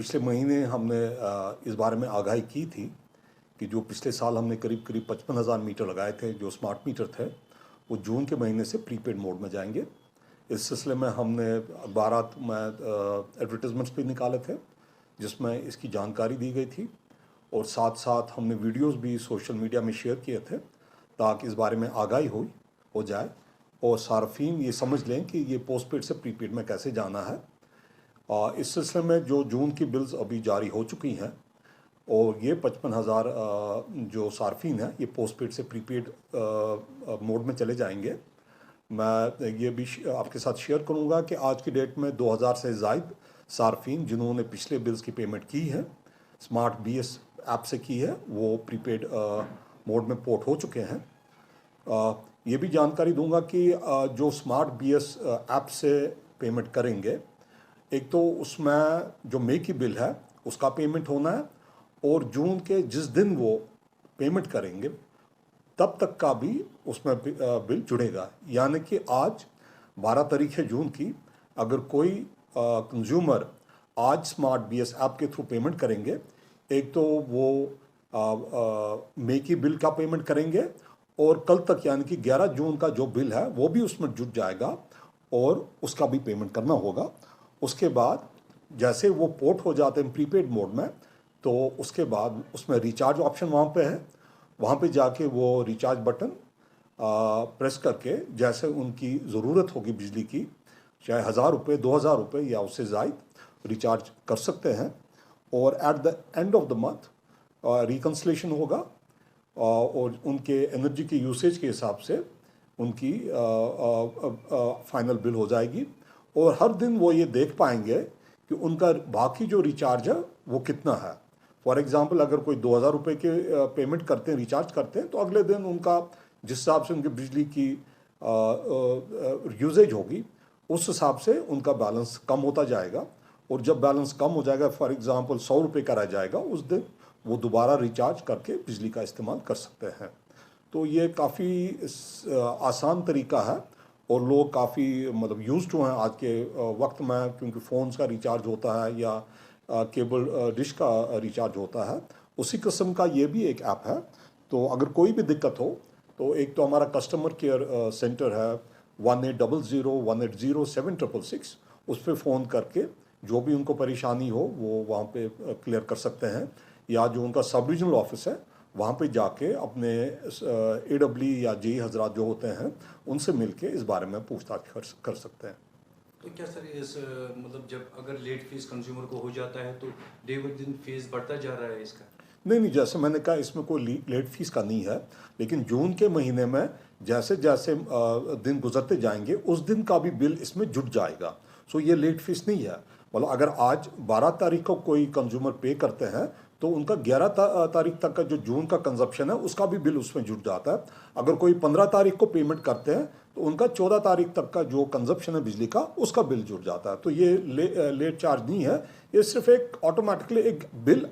पिछले महीने हमने इस बारे में आगाही की थी कि जो पिछले साल हमने करीब करीब 55,000 मीटर लगाए थे जो स्मार्ट मीटर थे, वो जून के महीने से प्रीपेड मोड में जाएंगे। इस सिलसिले में हमने अखबारात में एडवर्टीजमेंट्स भी निकाले थे जिसमें इसकी जानकारी दी गई थी, और साथ साथ हमने वीडियोस भी सोशल मीडिया में शेयर किए थे ताकि इस बारे में आगाही हो जाए और सार्फिन ये समझ लें कि ये पोस्टपेड से प्रीपेड में कैसे जाना है। इस सिलसिले में जो जून की बिल्स अभी जारी हो चुकी हैं और ये 55,000 जो सार्फिन हैं ये पोस्टपेड से प्रीपेड मोड में चले जाएंगे। मैं ये भी आपके साथ शेयर करूंगा कि आज की डेट में 2000 से ज़ायद सार्फिन जिन्होंने पिछले बिल्स की पेमेंट की है स्मार्ट BS ऐप से की है, वो प्रीपेड मोड में पोर्ट हो चुके हैं। ये भी जानकारी दूंगा कि जो स्मार्ट BS ऐप से पेमेंट करेंगे, एक तो उसमें जो मई की बिल है उसका पेमेंट होना है, और जून के जिस दिन वो पेमेंट करेंगे तब तक का भी उसमें बिल जुड़ेगा। यानी कि आज 12 तारीख है जून की, अगर कोई कंज्यूमर आज स्मार्ट BS ऐप के थ्रू पेमेंट करेंगे, एक तो वो मई की बिल का पेमेंट करेंगे और कल तक यानी कि 11 जून का जो बिल है वो भी उसमें जुड़ जाएगा और उसका भी पेमेंट करना होगा। उसके बाद जैसे वो पोर्ट हो जाते हैं प्रीपेड मोड में, तो उसके बाद उसमें रिचार्ज ऑप्शन वहाँ पे है, वहाँ पे जाके वो रिचार्ज बटन प्रेस करके जैसे उनकी ज़रूरत होगी बिजली की, चाहे 1000 रुपये 2000 रुपये या उससे ज़ायद रिचार्ज कर सकते हैं। और at the end of the month reconciliation होगा और उनके एनर्जी की यूसेज के हिसाब से उनकी फाइनल बिल हो जाएगी, और हर दिन वो ये देख पाएंगे कि उनका बाकी जो रिचार्ज है वो कितना है। फॉर एग्ज़ाम्पल अगर कोई 2000 रुपये के पेमेंट करते हैं, रिचार्ज करते हैं, तो अगले दिन उनका जिस हिसाब से उनकी बिजली की यूजेज होगी उस हिसाब से उनका बैलेंस कम होता जाएगा, और जब बैलेंस कम हो जाएगा, फॉर एग्ज़ाम्पल 100 रुपये का रह जाएगा, उस दिन वो दोबारा रिचार्ज करके बिजली का इस्तेमाल कर सकते हैं। तो ये काफ़ी आसान तरीका है और लोग काफ़ी मतलब यूज़ टू हैं आज के वक्त में, क्योंकि फ़ोन्स का रिचार्ज होता है या केबल डिश का रिचार्ज होता है। उसी किस्म का ये भी एक ऐप है। तो अगर कोई भी दिक्कत हो तो एक तो हमारा कस्टमर केयर सेंटर है 1800-180-766, उस पर फ़ोन करके जो भी उनको परेशानी हो वो वहाँ पे क्लियर कर सकते हैं, या जो उनका सब रीजनल ऑफिस है वहाँ पे जाके अपने AWE या JE हजरात जो होते हैं उनसे मिलके इस बारे में पूछताछ कर सकते हैं। तो क्या सर इस मतलब जब अगर लेट फीस कंज्यूमर को हो जाता है तो डे ब दिन फीस बढ़ता जा रहा है इसका? नहीं, जैसे मैंने कहा इसमें कोई लेट फीस का नहीं है, लेकिन जून के महीने में जैसे जैसे दिन गुजरते जाएंगे उस दिन का भी बिल इसमें जुट जाएगा। सो ये लेट फीस नहीं है। मतलब अगर आज 12 तारीख को कोई कंज्यूमर पे करते हैं तो उनका 11 तारीख तक का जो जून का कंजप्शन है उसका भी बिल उसमें जुट जाता है। अगर कोई 15 तारीख को पेमेंट करते हैं तो उनका 14 तारीख तक का जो कंजप्शन है बिजली का उसका बिल जुट जाता है। तो ये लेट चार्ज नहीं है, ये सिर्फ एक ऑटोमेटिकली एक बिल